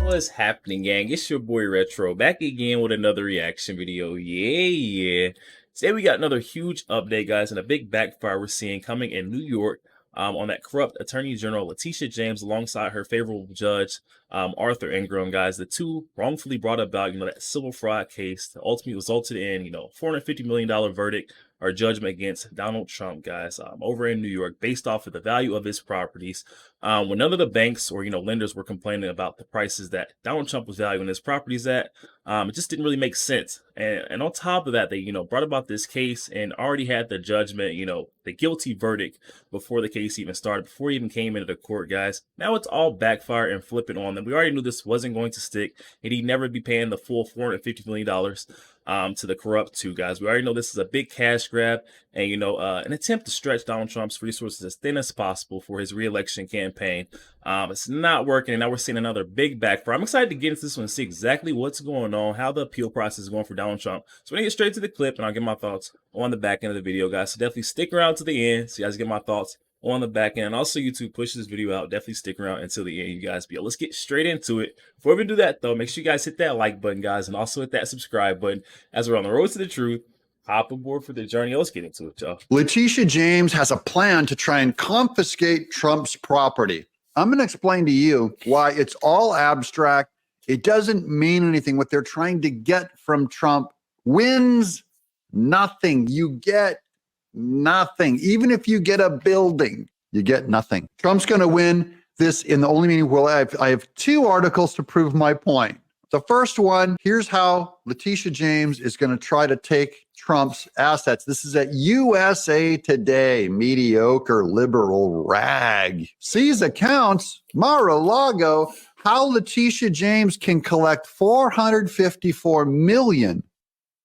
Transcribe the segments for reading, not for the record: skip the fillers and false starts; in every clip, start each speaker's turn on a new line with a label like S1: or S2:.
S1: What's happening, gang? It's your boy Retro back again with another reaction video. Yeah. Today we got another huge update, guys, and a big backfire we're seeing coming in New York on that corrupt Attorney General Letitia James alongside her favorable judge Arthur Ingram, guys. The two wrongfully brought about, that civil fraud case that ultimately resulted in, $450 million verdict or judgment against Donald Trump, guys, over in New York, based off of the value of his properties. When none of the banks or lenders were complaining about the prices that Donald Trump was valuing his properties at, it just didn't really make sense. And on top of that, they brought about this case and already had the judgment, the guilty verdict before the case even started, before it even came into the court, guys. Now it's all backfire and flipping on them. We already knew this wasn't going to stick, and he'd never be paying the full $450 million to the corrupt two, guys. We already know this is a big cash grab and, an attempt to stretch Donald Trump's resources as thin as possible for his re-election campaign. It's not working, and now we're seeing another big backfire. I'm excited to get into this one and see exactly what's going on, how the appeal process is going for Donald Trump. So we're going to get straight to the clip, and I'll get my thoughts on the back end of the video, guys. So definitely stick around to the end so you guys get my thoughts on the back end. And also, YouTube, push this video out. Definitely stick around until the end, you guys. But let's get straight into it. Before we do that, though, make sure you guys hit that like button, guys, and also hit that subscribe button as we're on the road to the truth. Hop aboard for the journey. Let's get into it, y'all.
S2: Letitia James has a plan to try and confiscate Trump's property. I'm going to explain to you why it's all abstract. It doesn't mean anything. What they're trying to get from Trump wins nothing. You get nothing. Even if you get a building, you get nothing. Trump's going to win this in the only meaning. Well, I have two articles to prove my point. The first one, here's how Letitia James is going to try to take Trump's assets. This is at USA Today, mediocre liberal rag. Seize accounts, Mar-a-Lago, how Letitia James can collect $454 million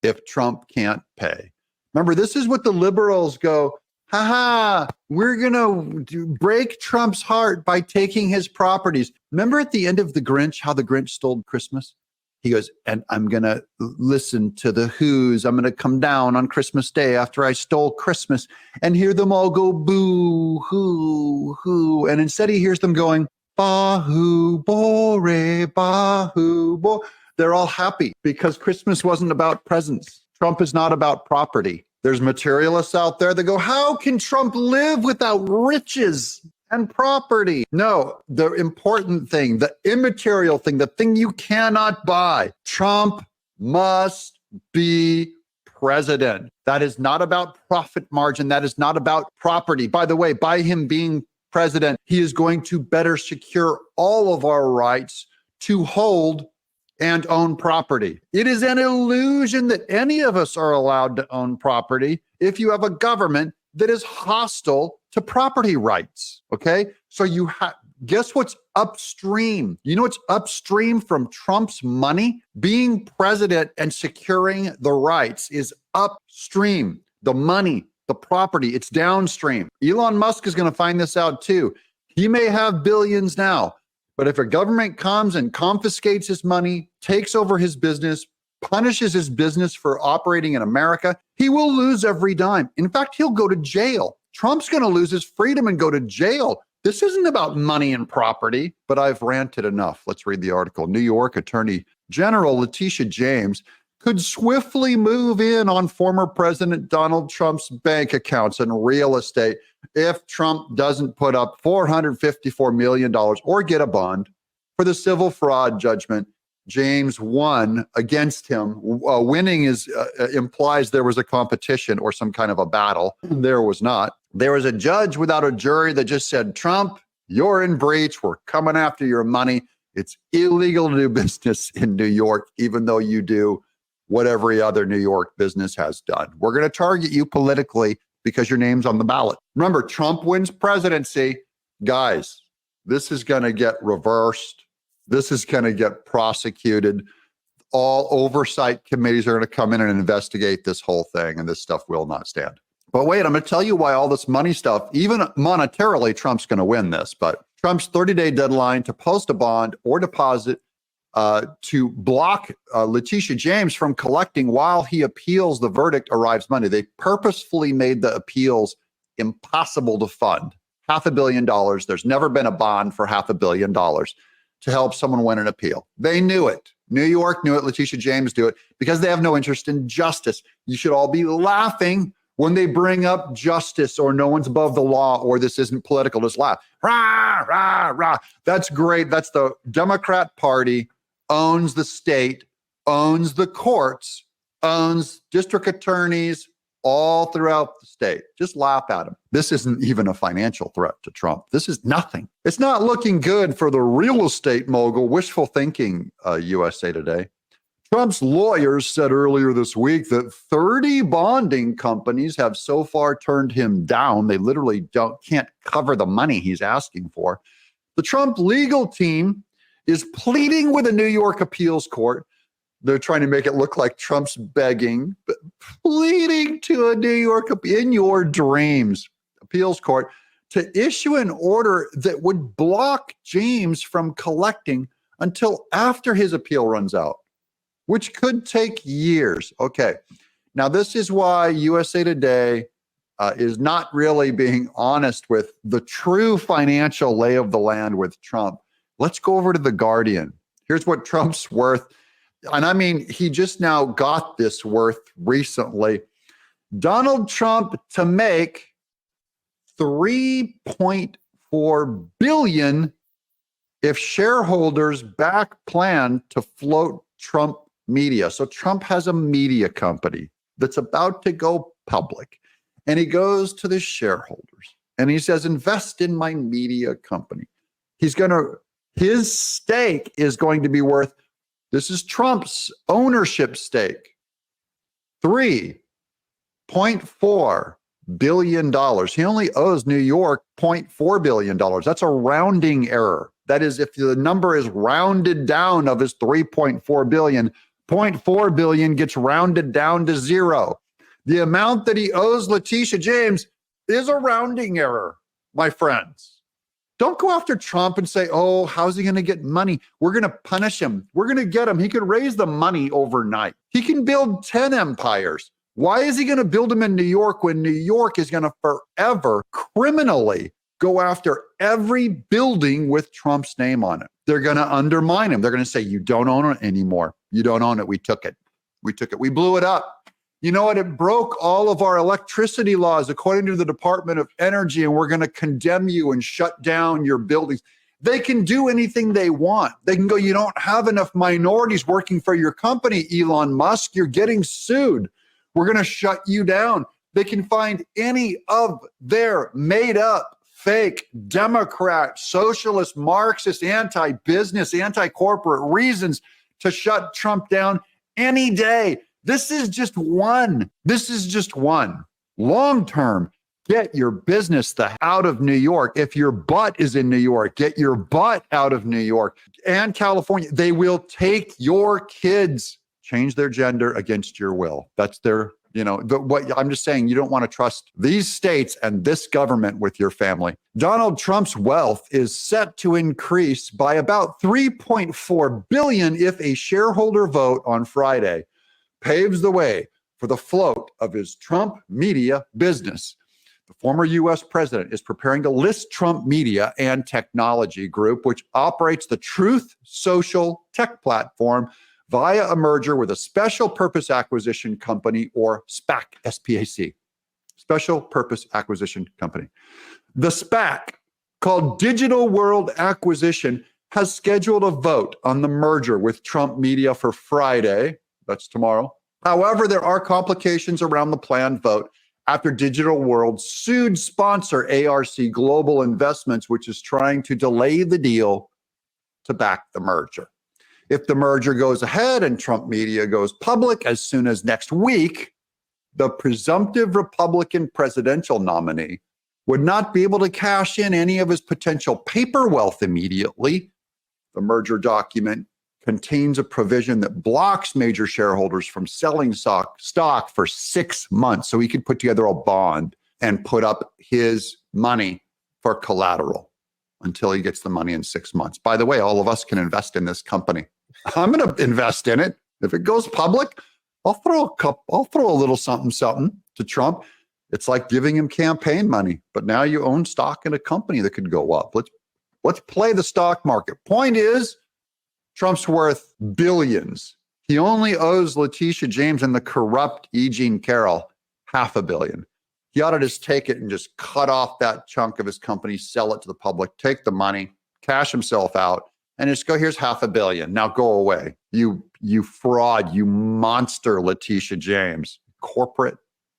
S2: if Trump can't pay. Remember, this is what the liberals go, we're going to break Trump's heart by taking his properties. Remember at the end of The Grinch, how the Grinch stole Christmas? He goes, and I'm going to listen to the Who's. I'm going to come down on Christmas Day after I stole Christmas and hear them all go boo, hoo, hoo. And instead he hears them going, ba-hoo, bore, ba-hoo, bo. They're all happy because Christmas wasn't about presents. Trump is not about property. There's materialists out there that go, how can Trump live without riches and property? No, the important thing, the immaterial thing, the thing you cannot buy, Trump must be president. That is not about profit margin. That is not about property. By the way, by him being president, he is going to better secure all of our rights to hold and own property. It is an illusion that any of us are allowed to own property if you have a government that is hostile to property rights. Okay, so guess what's upstream? You know what's upstream from Trump's money? Being president and securing the rights is upstream. The money, the property, it's downstream. Elon Musk is going to find this out too. He may have billions now, but if a government comes and confiscates his money, takes over his business, punishes his business for operating in America, he will lose every dime. In fact, he'll go to jail. Trump's going to lose his freedom and go to jail. This isn't about money and property, but I've ranted enough. Let's read the article. New York Attorney General Letitia James could swiftly move in on former President Donald Trump's bank accounts and real estate if Trump doesn't put up $454 million or get a bond for the civil fraud judgment James won against him. Winning implies there was a competition or some kind of a battle. There was not. There was a judge without a jury that just said, Trump, you're in breach. We're coming after your money. It's illegal to do business in New York, even though you do what every other New York business has done. We're going to target you politically because your name's on the ballot. Remember, Trump wins presidency. Guys, this is going to get reversed. This is going to get prosecuted. All oversight committees are going to come in and investigate this whole thing, and this stuff will not stand. But wait, I'm going to tell you why all this money stuff, even monetarily, Trump's going to win this. But Trump's 30-day deadline to post a bond or deposit to block Letitia James from collecting while he appeals the verdict arrives Monday. They purposefully made the appeals impossible to fund. $500 million. There's never been a bond for $500 million to help someone win an appeal. They knew it. New York knew it. Letitia James knew it because they have no interest in justice. You should all be laughing when they bring up justice or no one's above the law or this isn't political. Just laugh. Rah, rah, rah. That's great. That's the Democrat Party owns the state, owns the courts, owns district attorneys all throughout the state. Just laugh at them. This isn't even a financial threat to Trump. This is nothing. It's not looking good for the real estate mogul. Wishful thinking, USA Today. Trump's lawyers said earlier this week that 30 bonding companies have so far turned him down. They literally can't cover the money he's asking for. The Trump legal team is pleading with a New York appeals court. They're trying to make it look like Trump's begging, but pleading to a New York, in your dreams, appeals court to issue an order that would block James from collecting until after his appeal runs out, which could take years. Okay. Now, this is why USA Today is not really being honest with the true financial lay of the land with Trump. Let's go over to The Guardian. Here's what Trump's worth. And I mean, he just now got this worth recently. Donald Trump to make $3.4 billion if shareholders back plan to float Trump media. So Trump has a media company that's about to go public. And he goes to the shareholders and he says, invest in my media company. His stake is going to be worth, this is Trump's ownership stake, $3.4 billion. He only owes New York $0.4 billion. That's a rounding error. That is, if the number is rounded down of his 3.4 billion, 0.4 billion gets rounded down to zero. The amount that he owes Letitia James is a rounding error, my friends. Don't go after Trump and say, oh, how's he going to get money? We're going to punish him. We're going to get him. He could raise the money overnight. He can build 10 empires. Why is he going to build them in New York when New York is going to forever criminally go after every building with Trump's name on it? They're going to undermine him. They're going to say, you don't own it anymore. You don't own it. We took it. We took it. We blew it up. You know what? It broke all of our electricity laws according to the Department of Energy, and we're going to condemn you and shut down your buildings. They can do anything they want. They can go, you don't have enough minorities working for your company, Elon Musk. You're getting sued. We're going to shut you down. They can find any of their made up, fake, Democrat, socialist, Marxist, anti-business, anti-corporate reasons to shut Trump down any day. This is just one. This is just one. Long term, get your business out of New York. If your butt is in New York, get your butt out of New York and California. They will take your kids, change their gender against your will. That's their, what I'm just saying, you don't want to trust these states and this government with your family. Donald Trump's wealth is set to increase by about $3.4 billion if a shareholder vote on Friday paves the way for the float of his Trump media business. The former U.S. president is preparing to list Trump Media and Technology Group, which operates the Truth Social tech platform via a merger with a special purpose acquisition company, or SPAC, S-P-A-C, special purpose acquisition company. The SPAC, called Digital World Acquisition, has scheduled a vote on the merger with Trump Media for Friday. That's tomorrow. However, there are complications around the planned vote after Digital World sued sponsor ARC Global Investments, which is trying to delay the deal to back the merger. If the merger goes ahead and Trump Media goes public as soon as next week, the presumptive Republican presidential nominee would not be able to cash in any of his potential paper wealth immediately. The merger document contains a provision that blocks major shareholders from selling stock for 6 months, so he could put together a bond and put up his money for collateral until he gets the money in 6 months. By the way, all of us can invest in this company. I'm going to invest in it. If it goes public, I'll throw a little something, something to Trump. It's like giving him campaign money, but now you own stock in a company that could go up. Let's play the stock market. Point is, Trump's worth billions. He only owes Letitia James and the corrupt E. Jean Carroll $500 million. He ought to just take it and just cut off that chunk of his company, sell it to the public, take the money, cash himself out, and just go, here's $500 million. Now go away. You fraud, you monster, Letitia James. Corporate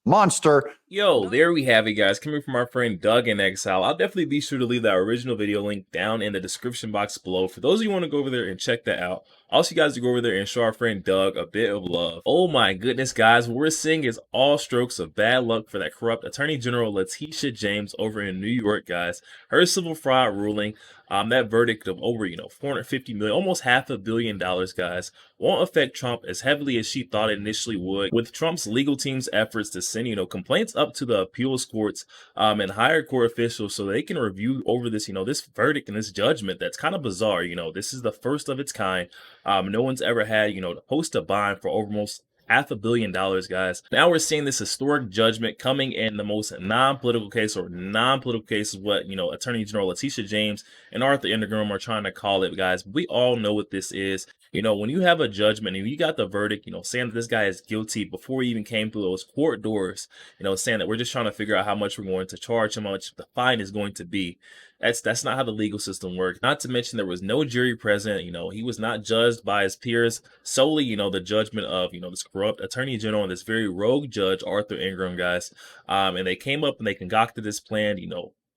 S2: monster.
S1: Yo, there we have it, guys. Coming from our friend Doug in Exile. I'll definitely be sure to leave that original video link down in the description box below for those of you who want to go over there and check that out. Also, you guys to go over there and show our friend Doug a bit of love. Oh my goodness, guys. What we're seeing is all strokes of bad luck for that corrupt Attorney General Letitia James over in New York, guys. Her civil fraud ruling, that verdict of over, $450 million, almost $500 million, guys, won't affect Trump as heavily as she thought it initially would. With Trump's legal team's efforts to send, complaints up to the appeals courts and higher court officials so they can review over this, this verdict and this judgment that's kind of bizarre. This is the first of its kind. No one's ever had, to post a bond for almost $500 million, guys. Now we're seeing this historic judgment coming in the most non-political case, or non-political case is what, Attorney General Letitia James and Arthur Ingram are trying to call it, guys. We all know what this is. When you have a judgment and you got the verdict, saying that this guy is guilty before he even came through those court doors, saying that we're just trying to figure out how much we're going to charge, how much the fine is going to be. That's not how the legal system works. Not to mention there was no jury present. He was not judged by his peers. Solely, the judgment of, this corrupt attorney general and this very rogue judge, Arthur Ingram, guys. And they came up and they concocted this plan,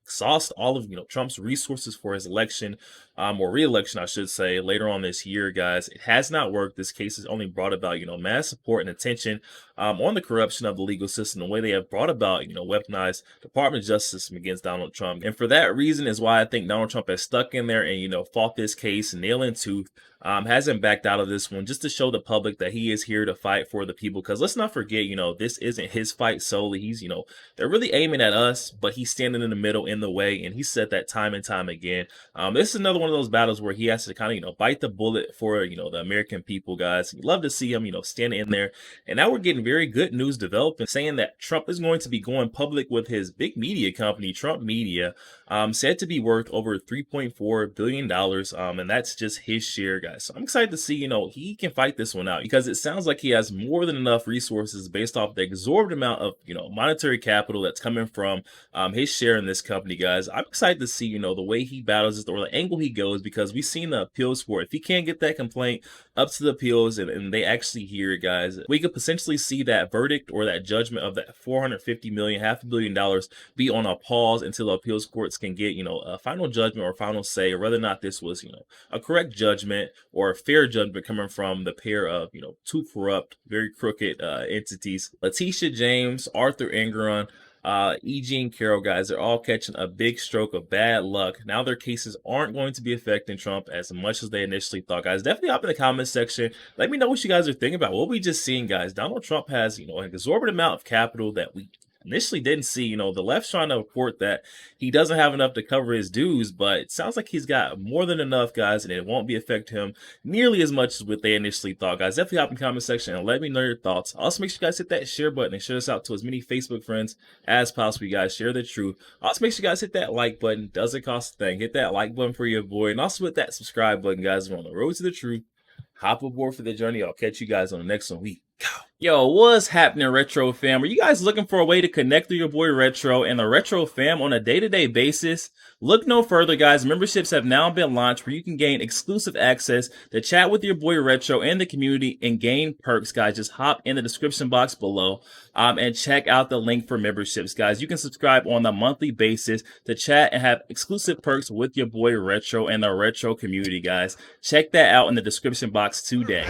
S1: exhaust all of Trump's resources for his election, or re-election, I should say, later on this year, guys. It has not worked. This case has only brought about mass support and attention on the corruption of the legal system, the way they have brought about weaponized Department of Justice against Donald Trump. And for that reason is why I think Donald Trump has stuck in there and fought this case nail in tooth. Hasn't backed out of this one, just to show the public that he is here to fight for the people. Because let's not forget, this isn't his fight solely. He's, they're really aiming at us, but he's standing in the middle, in the way, and he said that time and time again. This is another one of those battles where he has to kind of, bite the bullet for, the American people, guys. You love to see him, stand in there. And now we're getting very good news developing, saying that Trump is going to be going public with his big media company, Trump Media, said to be worth over $3.4 billion. And that's just his share, guys. So I'm excited to see, he can fight this one out, because it sounds like he has more than enough resources based off the exorbitant amount of, monetary capital that's coming from his share in this company, guys. I'm excited to see, the way he battles this, or the angle he goes, because we've seen the appeals for it. If he can't get that complaint up to the appeals and they actually hear it, guys, we could potentially see that verdict or that judgment of that $450 million, $500 million be on a pause until the appeals courts can get, a final judgment or final say, or whether or not this was, a correct judgment or a fair judgment coming from the pair of, two corrupt, very crooked entities. Letitia James, Arthur Ingram, E. Jean Carroll, guys, they're all catching a big stroke of bad luck. Now their cases aren't going to be affecting Trump as much as they initially thought, guys. Definitely hop in the comment section. Let me know what you guys are thinking about what we just seen, guys. Donald Trump has, an exorbitant amount of capital that we initially didn't see. The left's trying to report that he doesn't have enough to cover his dues, but it sounds like he's got more than enough, guys, and it won't be affect him nearly as much as what they initially thought, guys. Definitely hop in the comment section and let me know your thoughts. Also, make sure you guys hit that share button and share this out to as many Facebook friends as possible. You guys share the truth. Also, make sure you guys hit that like button. Doesn't cost a thing. Hit that like button for your boy, and also hit that subscribe button, guys. We're on the road to the truth. Hop aboard for the journey. I'll catch you guys on the next one. We go. Yo, what's happening, Retro fam? Are you guys looking for a way to connect with your boy Retro and the Retro fam on a day-to-day basis? Look no further, guys. Memberships have now been launched where you can gain exclusive access to chat with your boy Retro and the community and gain perks, guys. Just hop in the description box below and check out the link for memberships, guys. You can subscribe on a monthly basis to chat and have exclusive perks with your boy Retro and the Retro community, guys. Check that out in the description box today.